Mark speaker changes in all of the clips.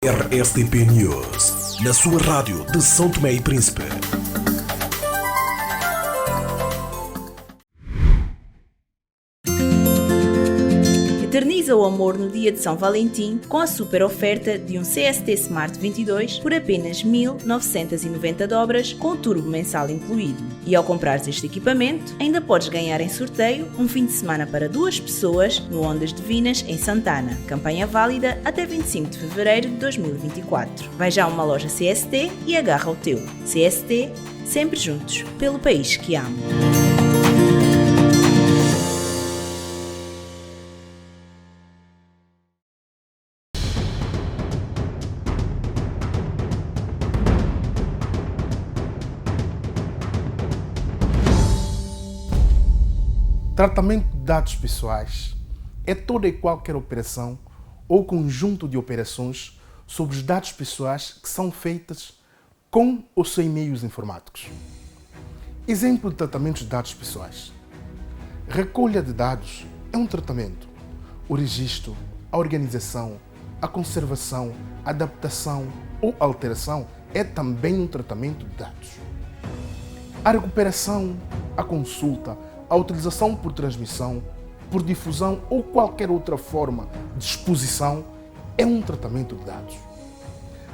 Speaker 1: RSTP News, na sua rádio de São Tomé e Príncipe.
Speaker 2: Eterniza o amor no dia de São Valentim com a super oferta de um CST Smart 22 por apenas 1.990 dobras com turbo mensal incluído. E ao comprares este equipamento, ainda podes ganhar em sorteio um fim de semana para 2 pessoas no Ondas Divinas em Santana. Campanha válida até 25 de fevereiro de 2024. Vai já a uma loja CST e agarra o teu. CST, sempre juntos, pelo país que amo.
Speaker 3: Tratamento de dados pessoais é toda e qualquer operação ou conjunto de operações sobre os dados pessoais que são feitas com ou sem meios informáticos. Exemplo de tratamento de dados pessoais. Recolha de dados é um tratamento. O registro, a organização, a conservação, a adaptação ou alteração é também um tratamento de dados. A recuperação, a consulta, a utilização por transmissão, por difusão ou qualquer outra forma de exposição é um tratamento de dados.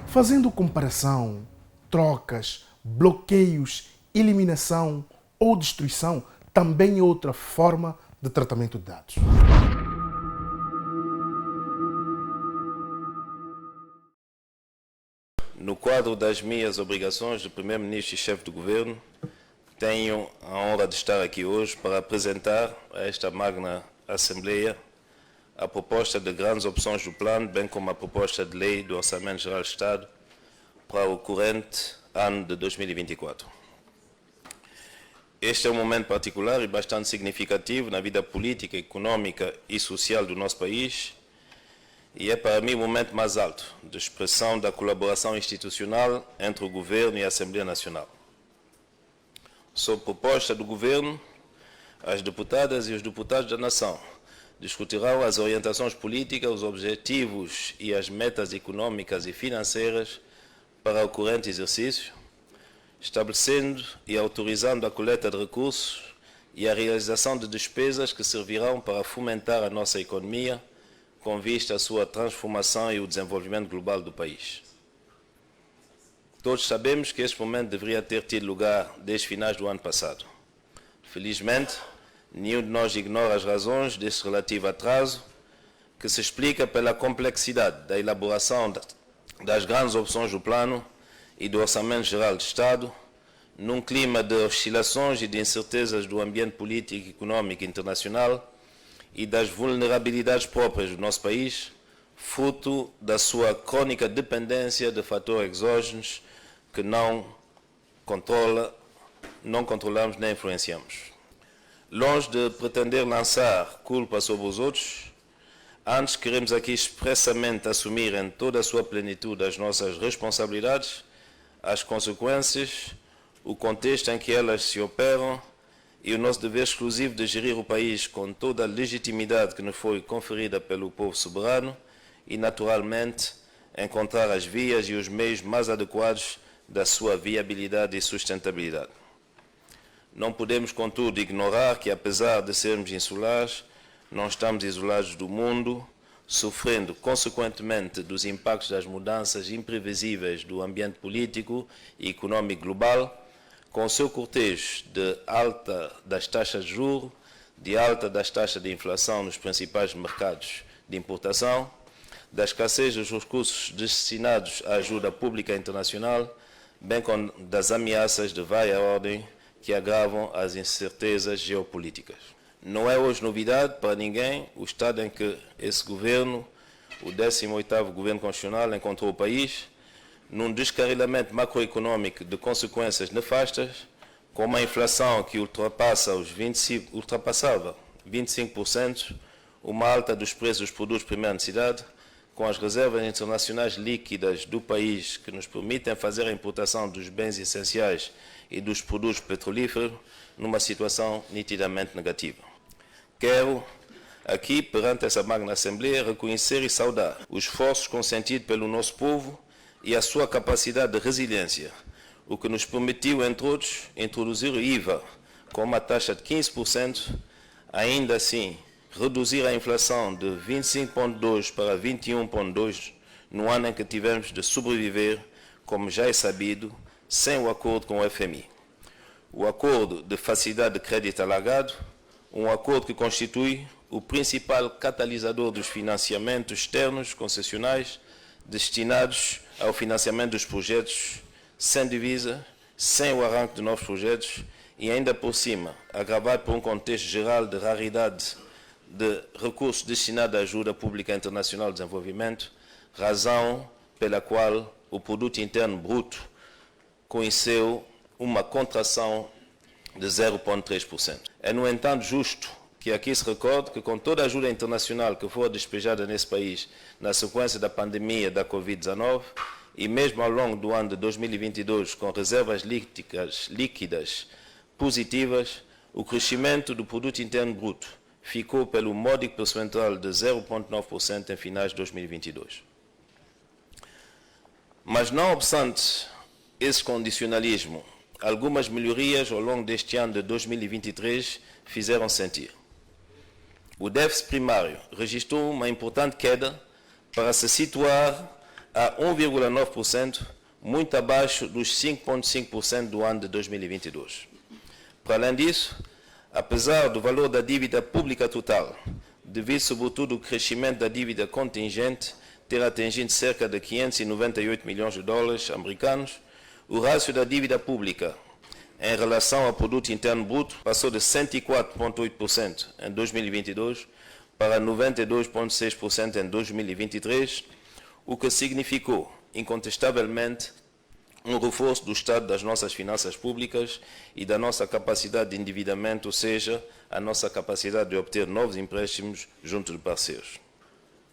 Speaker 3: Fazendo comparação, trocas, bloqueios, eliminação ou destruição também é outra forma de tratamento de dados.
Speaker 4: No quadro das minhas obrigações de Primeiro-Ministro e Chefe do Governo, tenho a honra de estar aqui hoje para apresentar a esta magna Assembleia a proposta de grandes opções do plano, bem como a proposta de lei do Orçamento Geral do Estado para o corrente ano de 2024. Este é um momento particular e bastante significativo na vida política, econômica e social do nosso país e é para mim o momento mais alto de expressão da colaboração institucional entre o Governo e a Assembleia Nacional. Sob proposta do Governo, as deputadas e os deputados da Nação discutirão as orientações políticas, os objetivos e as metas econômicas e financeiras para o corrente exercício, estabelecendo e autorizando a coleta de recursos e a realização de despesas que servirão para fomentar a nossa economia com vista à sua transformação e o desenvolvimento global do país. Todos sabemos que este momento deveria ter tido lugar desde finais do ano passado. Felizmente, nenhum de nós ignora as razões deste relativo atraso, que se explica pela complexidade da elaboração das grandes opções do plano e do Orçamento Geral de Estado, num clima de oscilações e de incertezas do ambiente político e econômico internacional e das vulnerabilidades próprias do nosso país, fruto da sua crônica dependência de fatores exógenos que não controlamos nem influenciamos. Longe de pretender lançar culpa sobre os outros, antes queremos aqui expressamente assumir em toda a sua plenitude as nossas responsabilidades, as consequências, o contexto em que elas se operam e o nosso dever exclusivo de gerir o país com toda a legitimidade que nos foi conferida pelo povo soberano e, naturalmente, encontrar as vias e os meios mais adequados da sua viabilidade e sustentabilidade. Não podemos, contudo, ignorar que, apesar de sermos insulares, não estamos isolados do mundo, sofrendo consequentemente dos impactos das mudanças imprevisíveis do ambiente político e econômico global, com o seu cortejo de alta das taxas de juros, de alta das taxas de inflação nos principais mercados de importação, da escassez dos recursos destinados à ajuda pública internacional, bem como das ameaças de vária ordem que agravam as incertezas geopolíticas. Não é hoje novidade para ninguém o estado em que esse governo, o 18º governo constitucional, encontrou o país, num descarrilamento macroeconômico de consequências nefastas, com uma inflação que ultrapassava 25%, uma alta dos preços dos produtos de primeira necessidade, com as reservas internacionais líquidas do país que nos permitem fazer a importação dos bens essenciais e dos produtos petrolíferos numa situação nitidamente negativa. Quero aqui, perante essa magna Assembleia, reconhecer e saudar os esforços consentidos pelo nosso povo e a sua capacidade de resiliência, o que nos permitiu, entre outros, introduzir o IVA com uma taxa de 15%, ainda assim reduzir a inflação de 25,2% para 21,2% no ano em que tivemos de sobreviver, como já é sabido, sem o acordo com o FMI. O acordo de facilidade de crédito alargado, um acordo que constitui o principal catalisador dos financiamentos externos concessionais destinados ao financiamento dos projetos sem divisa, sem o arranque de novos projetos e ainda por cima, agravado por um contexto geral de raridade de recursos destinados à ajuda pública internacional de desenvolvimento, razão pela qual o produto interno bruto conheceu uma contração de 0,3%. É, no entanto, justo que aqui se recorde que com toda a ajuda internacional que for despejada nesse país na sequência da pandemia da Covid-19 e mesmo ao longo do ano de 2022 com reservas líquidas positivas, o crescimento do produto interno bruto ficou pelo módico percentual de 0,9% em finais de 2022. Mas não obstante esse condicionalismo, algumas melhorias ao longo deste ano de 2023 fizeram sentir. O déficit primário registrou uma importante queda para se situar a 1,9%, muito abaixo dos 5,5% do ano de 2022. Para além disso, apesar do valor da dívida pública total, devido sobretudo ao crescimento da dívida contingente ter atingido cerca de 598 milhões de dólares americanos, o rácio da dívida pública em relação ao produto interno bruto passou de 104,8% em 2022 para 92,6% em 2023, o que significou, incontestavelmente, um reforço do estado das nossas finanças públicas e da nossa capacidade de endividamento, ou seja, a nossa capacidade de obter novos empréstimos junto de parceiros.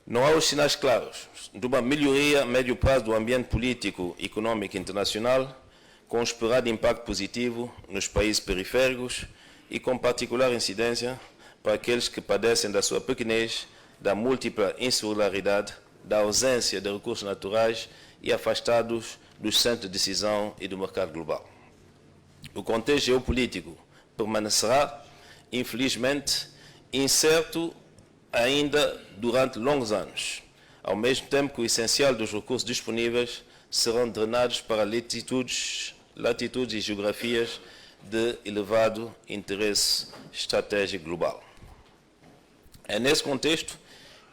Speaker 4: Não há os sinais claros de uma melhoria a médio prazo do ambiente político e econômico internacional, com esperado impacto positivo nos países periféricos e com particular incidência para aqueles que padecem da sua pequenez, da múltipla insularidade, da ausência de recursos naturais e afastados dos centros de decisão e do mercado global. O contexto geopolítico permanecerá, infelizmente, incerto ainda durante longos anos, ao mesmo tempo que o essencial dos recursos disponíveis serão drenados para latitudes e geografias de elevado interesse estratégico global. É nesse contexto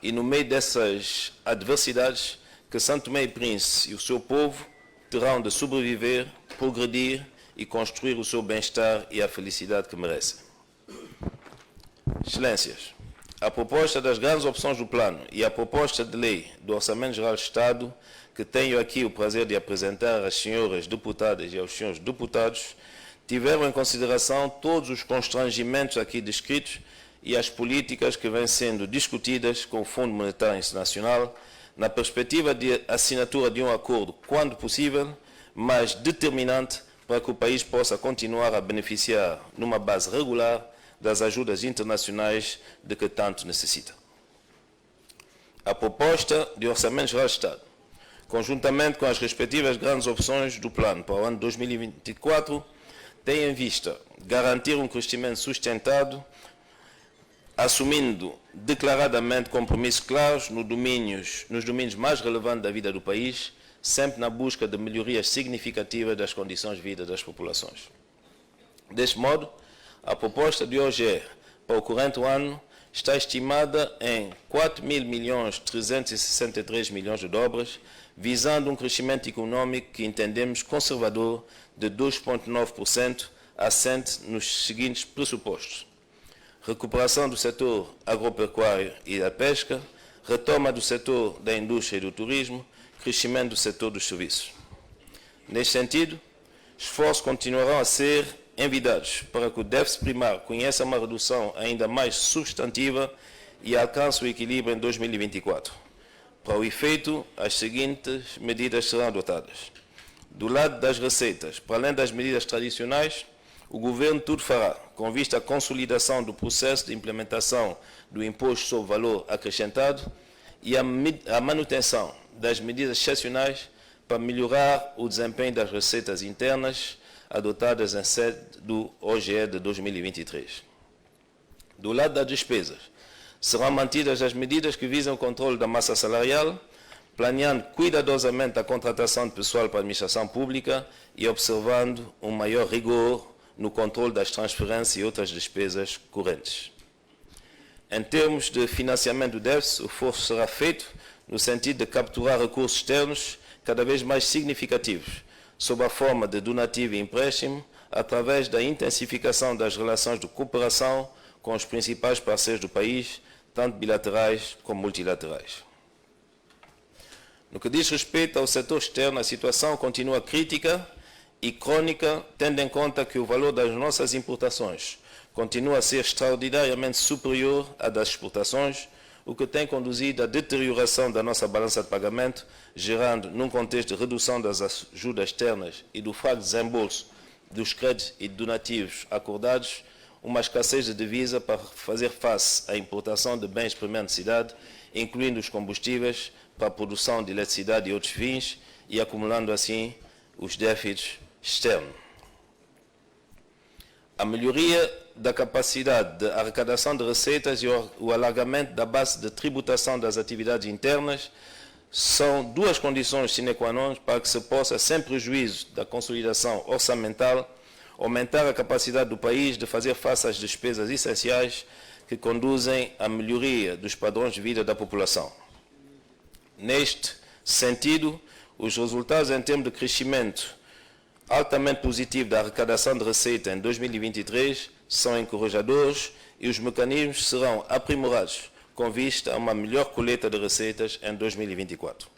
Speaker 4: e no meio dessas adversidades que São Tomé e Príncipe e o seu povo terão de sobreviver, progredir e construir o seu bem-estar e a felicidade que merecem. Excelências, a proposta das grandes opções do plano e a proposta de lei do Orçamento Geral do Estado, que tenho aqui o prazer de apresentar às senhoras deputadas e aos senhores deputados, tiveram em consideração todos os constrangimentos aqui descritos e as políticas que vêm sendo discutidas com o Fundo Monetário Internacional, na perspectiva de assinatura de um acordo, quando possível, mas determinante para que o país possa continuar a beneficiar, numa base regular, das ajudas internacionais de que tanto necessita. A proposta de Orçamento Geral do Estado, conjuntamente com as respectivas grandes opções do plano para o ano 2024, tem em vista garantir um crescimento sustentado, assumindo declaradamente compromissos claros nos domínios mais relevantes da vida do país, sempre na busca de melhorias significativas das condições de vida das populações. Deste modo, a proposta de OGE para o corrente ano está estimada em 4.363 milhões de dólares, visando um crescimento econômico que entendemos conservador de 2,9%, assente nos seguintes pressupostos: recuperação do setor agropecuário e da pesca, retoma do setor da indústria e do turismo, crescimento do setor dos serviços. Neste sentido, esforços continuarão a ser envidados para que o déficit primário conheça uma redução ainda mais substantiva e alcance o equilíbrio em 2024. Para o efeito, as seguintes medidas serão adotadas. Do lado das receitas, para além das medidas tradicionais, o Governo tudo fará com vista à consolidação do processo de implementação do Imposto sobre Valor Acrescentado e à manutenção das medidas excepcionais para melhorar o desempenho das receitas internas adotadas em sede do OGE de 2023. Do lado das despesas, serão mantidas as medidas que visam o controle da massa salarial, planeando cuidadosamente a contratação de pessoal para a administração pública e observando um maior rigor no controle das transferências e outras despesas correntes. Em termos de financiamento do déficit, o esforço será feito no sentido de capturar recursos externos cada vez mais significativos, sob a forma de donativo e empréstimo, através da intensificação das relações de cooperação com os principais parceiros do país, tanto bilaterais como multilaterais. No que diz respeito ao setor externo, a situação continua crítica e crônica, tendo em conta que o valor das nossas importações continua a ser extraordinariamente superior à das exportações, o que tem conduzido à deterioração da nossa balança de pagamento, gerando, num contexto de redução das ajudas externas e do fraco desembolso dos créditos e donativos acordados, uma escassez de divisa para fazer face à importação de bens de primeira necessidade, incluindo os combustíveis para a produção de eletricidade e outros fins, e acumulando assim os déficits externos. A melhoria da capacidade de arrecadação de receitas e o alargamento da base de tributação das atividades internas são duas condições sine qua non para que se possa, sem prejuízo da consolidação orçamental, aumentar a capacidade do país de fazer face às despesas essenciais que conduzem à melhoria dos padrões de vida da população. Neste sentido, os resultados em termos de crescimento altamente positivo da arrecadação de receita em 2023 são encorajadores e os mecanismos serão aprimorados com vista a uma melhor colheita de receitas em 2024.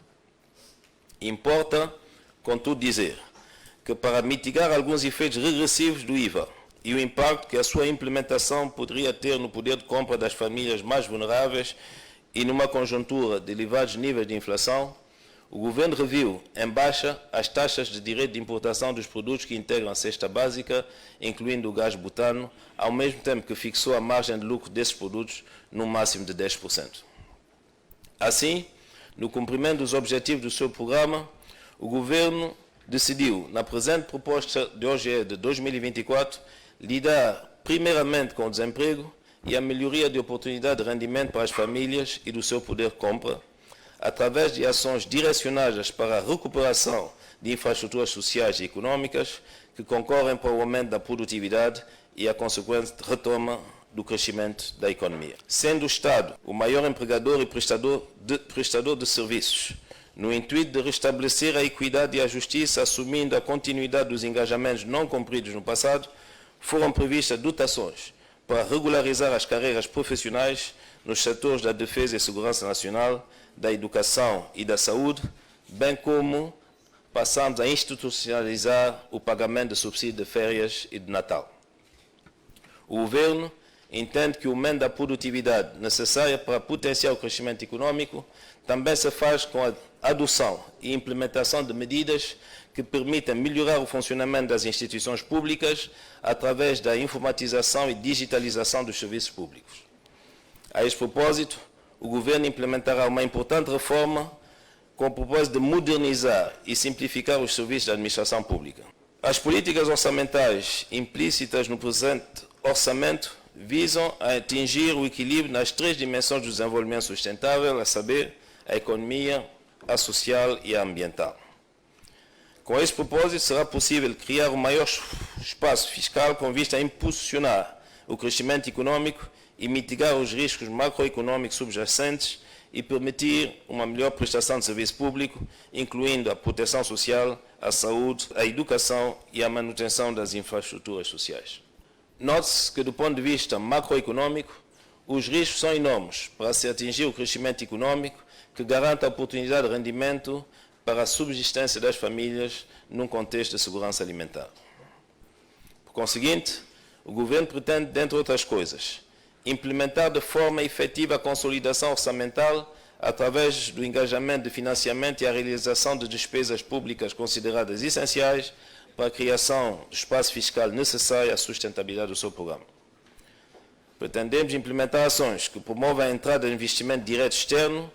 Speaker 4: Importa, contudo, dizer que para mitigar alguns efeitos regressivos do IVA e o impacto que a sua implementação poderia ter no poder de compra das famílias mais vulneráveis e numa conjuntura de elevados níveis de inflação, o Governo reviu em baixa as taxas de direito de importação dos produtos que integram a cesta básica, incluindo o gás butano, ao mesmo tempo que fixou a margem de lucro desses produtos no máximo de 10%. Assim, no cumprimento dos objetivos do seu programa, o Governo decidiu, na presente proposta de OGE de 2024, lidar primeiramente com o desemprego e a melhoria de oportunidade de rendimento para as famílias e do seu poder de compra, através de ações direcionadas para a recuperação de infraestruturas sociais e econômicas que concorrem para o aumento da produtividade e a consequente retoma do crescimento da economia. Sendo o Estado o maior empregador e prestador de serviços, no intuito de restabelecer a equidade e a justiça, assumindo a continuidade dos engajamentos não cumpridos no passado, foram previstas dotações para regularizar as carreiras profissionais nos setores da defesa e segurança nacional, da educação e da saúde, bem como passamos a institucionalizar o pagamento de subsídio de férias e de Natal. O Governo entende que o aumento da produtividade necessária para potenciar o crescimento econômico também se faz com a adoção e implementação de medidas que permitam melhorar o funcionamento das instituições públicas através da informatização e digitalização dos serviços públicos. A este propósito, o Governo implementará uma importante reforma com o propósito de modernizar e simplificar os serviços da administração pública. As políticas orçamentais implícitas no presente orçamento visam a atingir o equilíbrio nas três dimensões do desenvolvimento sustentável, a saber, a economia, a social e a ambiental. Com esse propósito, será possível criar um maior espaço fiscal com vista a impulsionar o crescimento econômico e mitigar os riscos macroeconômicos subjacentes e permitir uma melhor prestação de serviço público, incluindo a proteção social, a saúde, a educação e a manutenção das infraestruturas sociais. Note-se que, do ponto de vista macroeconômico, os riscos são enormes para se atingir o crescimento econômico que garanta a oportunidade de rendimento para a subsistência das famílias num contexto de segurança alimentar. Por conseguinte, o Governo pretende, dentre outras coisas, implementar de forma efetiva a consolidação orçamental através do engajamento de financiamento e a realização de despesas públicas consideradas essenciais para a criação do espaço fiscal necessário à sustentabilidade do seu programa. Pretendemos implementar ações que promovam a entrada de investimento direto externo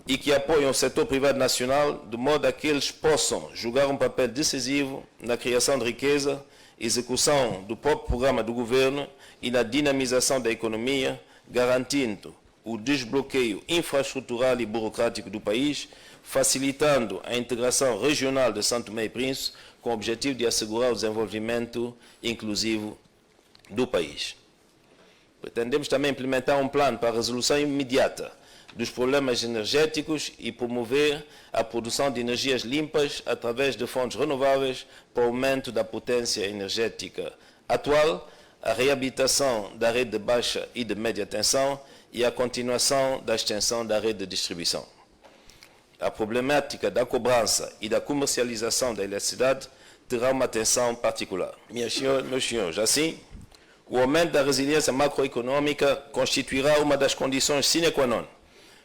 Speaker 4: e que apoiam o setor privado nacional, de modo a que eles possam jogar um papel decisivo na criação de riqueza, execução do próprio programa do governo e na dinamização da economia, garantindo o desbloqueio infraestrutural e burocrático do país, facilitando a integração regional de São Tomé e Príncipe, com o objetivo de assegurar o desenvolvimento inclusivo do país. Pretendemos também implementar um plano para a resolução imediata dos problemas energéticos e promover a produção de energias limpas através de fontes renováveis para o aumento da potência energética atual, a reabilitação da rede de baixa e de média tensão e a continuação da extensão da rede de distribuição. A problemática da cobrança e da comercialização da eletricidade terá uma atenção particular. Meus senhores, assim, o aumento da resiliência macroeconômica constituirá uma das condições sine qua non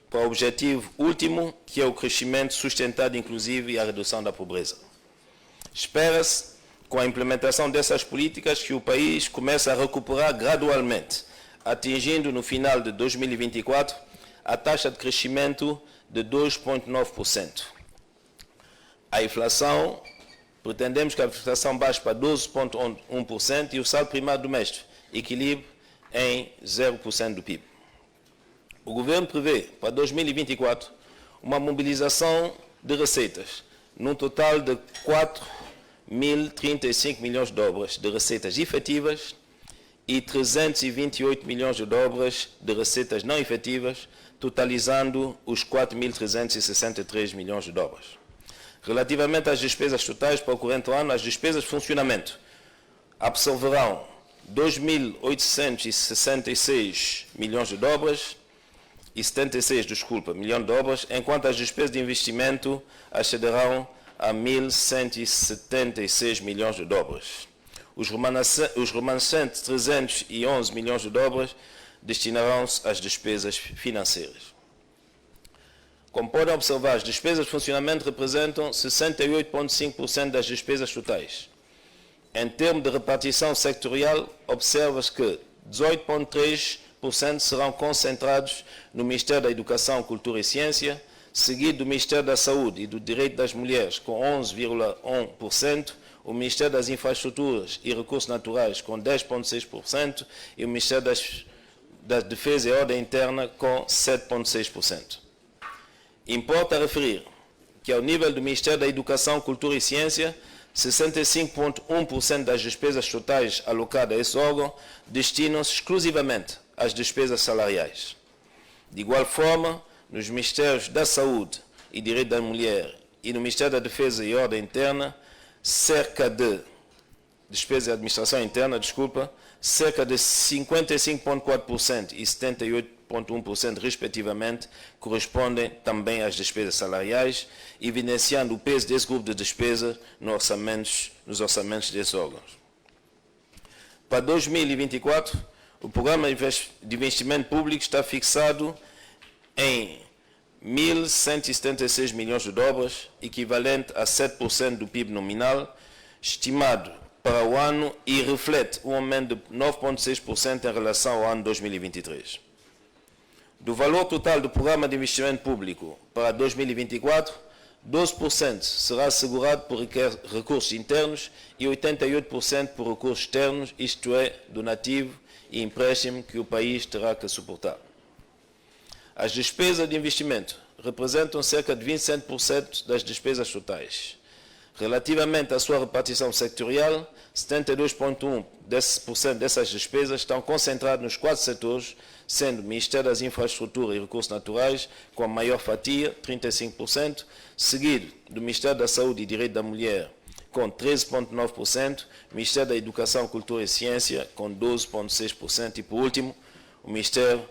Speaker 4: para o objetivo último, que é o crescimento sustentado, inclusive, e a redução da pobreza. Espera-se, com a implementação dessas políticas, que o país comece a recuperar gradualmente, atingindo no final de 2024 a taxa de crescimento de 2,9%. A inflação, pretendemos que a inflação baixe para 12,1% e o saldo primário doméstico equilibre em 0% do PIB. O governo prevê para 2024 uma mobilização de receitas num total de 4.035 milhões de dobras de receitas efetivas e 328 milhões de dobras de receitas não efetivas, totalizando os 4.363 milhões de dobras. Relativamente às despesas totais para o corrente ano, as despesas de funcionamento absorverão 2.866 milhões de dobras e 76 milhões de dobras, enquanto as despesas de investimento ascenderão a 1.176 milhões de dobras. Os remanescentes 311 milhões de dobras destinarão-se às despesas financeiras. Como podem observar, as despesas de funcionamento representam 68,5% das despesas totais. Em termos de repartição sectorial, observa-se que 18,3% serão concentrados no Ministério da Educação, Cultura e Ciência, seguido do Ministério da Saúde e do Direito das Mulheres, com 11,1%, o Ministério das Infraestruturas e Recursos Naturais, com 10,6%, e o Ministério da Defesa e Ordem Interna, com 7,6%. Importa referir que, ao nível do Ministério da Educação, Cultura e Ciência, 65,1% das despesas totais alocadas a esse órgão destinam-se exclusivamente às despesas salariais. De igual forma, nos Ministérios da Saúde e Direito da Mulher e no Ministério da Defesa e Ordem Interna, cerca de 55,4% e 78,1% respectivamente correspondem também às despesas salariais, evidenciando o peso desse grupo de despesas nos orçamentos desses órgãos. Para 2024, o programa de investimento público está fixado em 1.176 milhões de dobras, equivalente a 7% do PIB nominal, estimado para o ano, e reflete um aumento de 9,6% em relação ao ano 2023. Do valor total do programa de investimento público para 2024, 12% será assegurado por recursos internos e 88% por recursos externos, isto é, donativo e empréstimo que o país terá que suportar. As despesas de investimento representam cerca de 27% das despesas totais. Relativamente à sua repartição sectorial, 72,1% dessas despesas estão concentradas nos 4 setores, sendo o Ministério das Infraestruturas e Recursos Naturais com a maior fatia, 35%, seguido do Ministério da Saúde e Direito da Mulher, com 13,9%, o Ministério da Educação, Cultura e Ciência, com 12,6% e, por último, o Ministério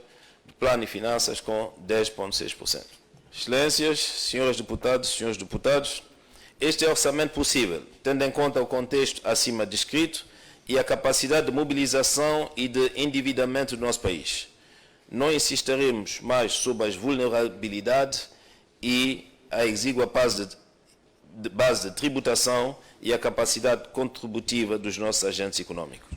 Speaker 4: do Plano e Finanças, com 10,6%. Excelências, senhores deputados, este é o orçamento possível, tendo em conta o contexto acima descrito e a capacidade de mobilização e de endividamento do nosso país. Não insistiremos mais sobre as vulnerabilidades e a exígua base de tributação e a capacidade contributiva dos nossos agentes econômicos.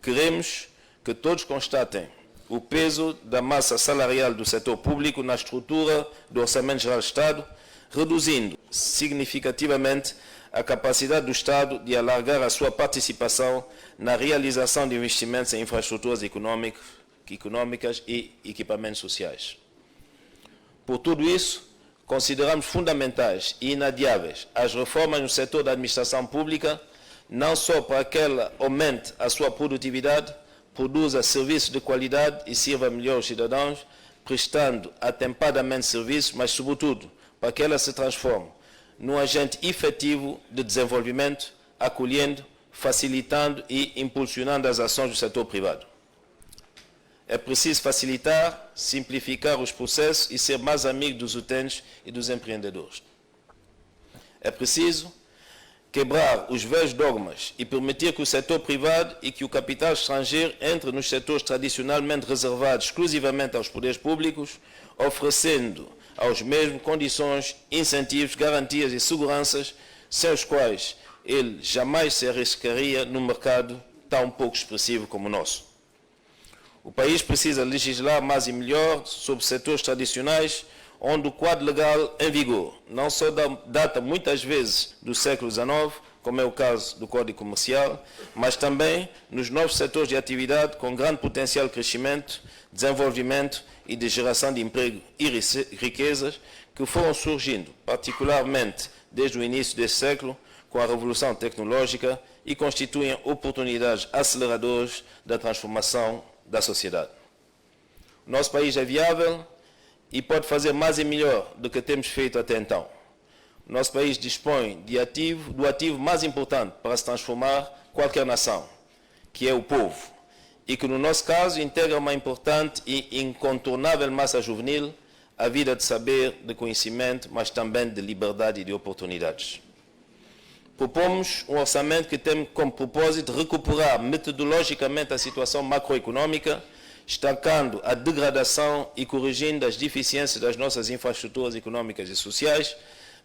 Speaker 4: Queremos que todos constatem o peso da massa salarial do setor público na estrutura do Orçamento Geral do Estado, reduzindo significativamente a capacidade do Estado de alargar a sua participação na realização de investimentos em infraestruturas econômicas e equipamentos sociais. Por tudo isso, consideramos fundamentais e inadiáveis as reformas no setor da administração pública, não só para que ela aumente a sua produtividade, produza serviços de qualidade e sirva melhor os cidadãos, prestando atempadamente serviços, mas, sobretudo, para que ela se transforme num agente efetivo de desenvolvimento, acolhendo, facilitando e impulsionando as ações do setor privado. É preciso facilitar, simplificar os processos e ser mais amigo dos utentes e dos empreendedores. É preciso quebrar os velhos dogmas e permitir que o setor privado e que o capital estrangeiro entre nos setores tradicionalmente reservados exclusivamente aos poderes públicos, oferecendo aos mesmos condições, incentivos, garantias e seguranças, sem os quais ele jamais se arriscaria num mercado tão pouco expressivo como o nosso. O país precisa legislar mais e melhor sobre setores tradicionais, onde o quadro legal em vigor não só data muitas vezes do século XIX, como é o caso do Código Comercial, mas também nos novos setores de atividade com grande potencial de crescimento, desenvolvimento e de geração de emprego e riquezas que foram surgindo, particularmente desde o início deste século, com a revolução tecnológica e constituem oportunidades aceleradoras da transformação da sociedade. O nosso país é viável e pode fazer mais e melhor do que temos feito até então. O nosso país dispõe do ativo mais importante para se transformar qualquer nação, que é o povo, e que no nosso caso integra uma importante e incontornável massa juvenil, a vida de saber, de conhecimento, mas também de liberdade e de oportunidades. Propomos um orçamento que tem como propósito recuperar metodologicamente a situação macroeconômica, estancando a degradação e corrigindo as deficiências das nossas infraestruturas econômicas e sociais,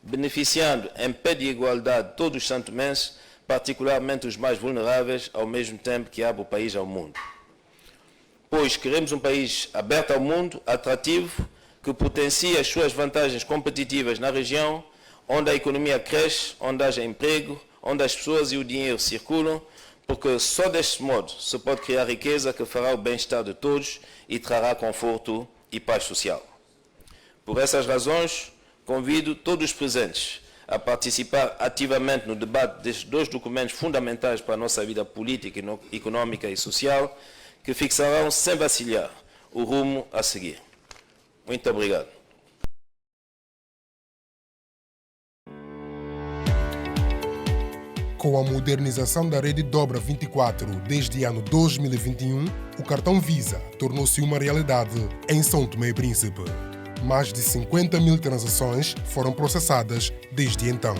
Speaker 4: beneficiando em pé de igualdade todos os santomenses, particularmente os mais vulneráveis, ao mesmo tempo que abre o país ao mundo. Pois queremos um país aberto ao mundo, atrativo, que potencie as suas vantagens competitivas na região, onde a economia cresce, onde haja emprego, onde as pessoas e o dinheiro circulam, porque só deste modo se pode criar riqueza que fará o bem-estar de todos e trará conforto e paz social. Por essas razões, convido todos os presentes a participar ativamente no debate destes dois documentos fundamentais para a nossa vida política, econômica e social, que fixarão sem vacilar o rumo a seguir. Muito obrigado.
Speaker 5: Com a modernização da rede Dobra 24 desde ano 2021, o cartão Visa tornou-se uma realidade em São Tomé e Príncipe. Mais de 50 mil transações foram processadas desde então.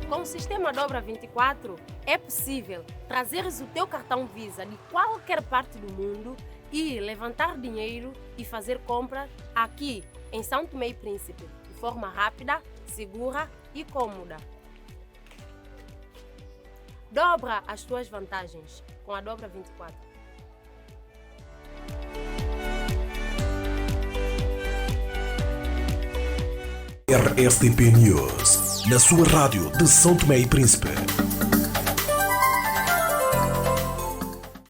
Speaker 6: Com o sistema Dobra 24, é possível trazeres o teu cartão Visa de qualquer parte do mundo e levantar dinheiro e fazer compras aqui em São Tomé e Príncipe, de forma rápida, segura e cômoda. Dobra as tuas vantagens com a Dobra 24.
Speaker 1: RSTP News, na sua rádio de São Tomé e Príncipe.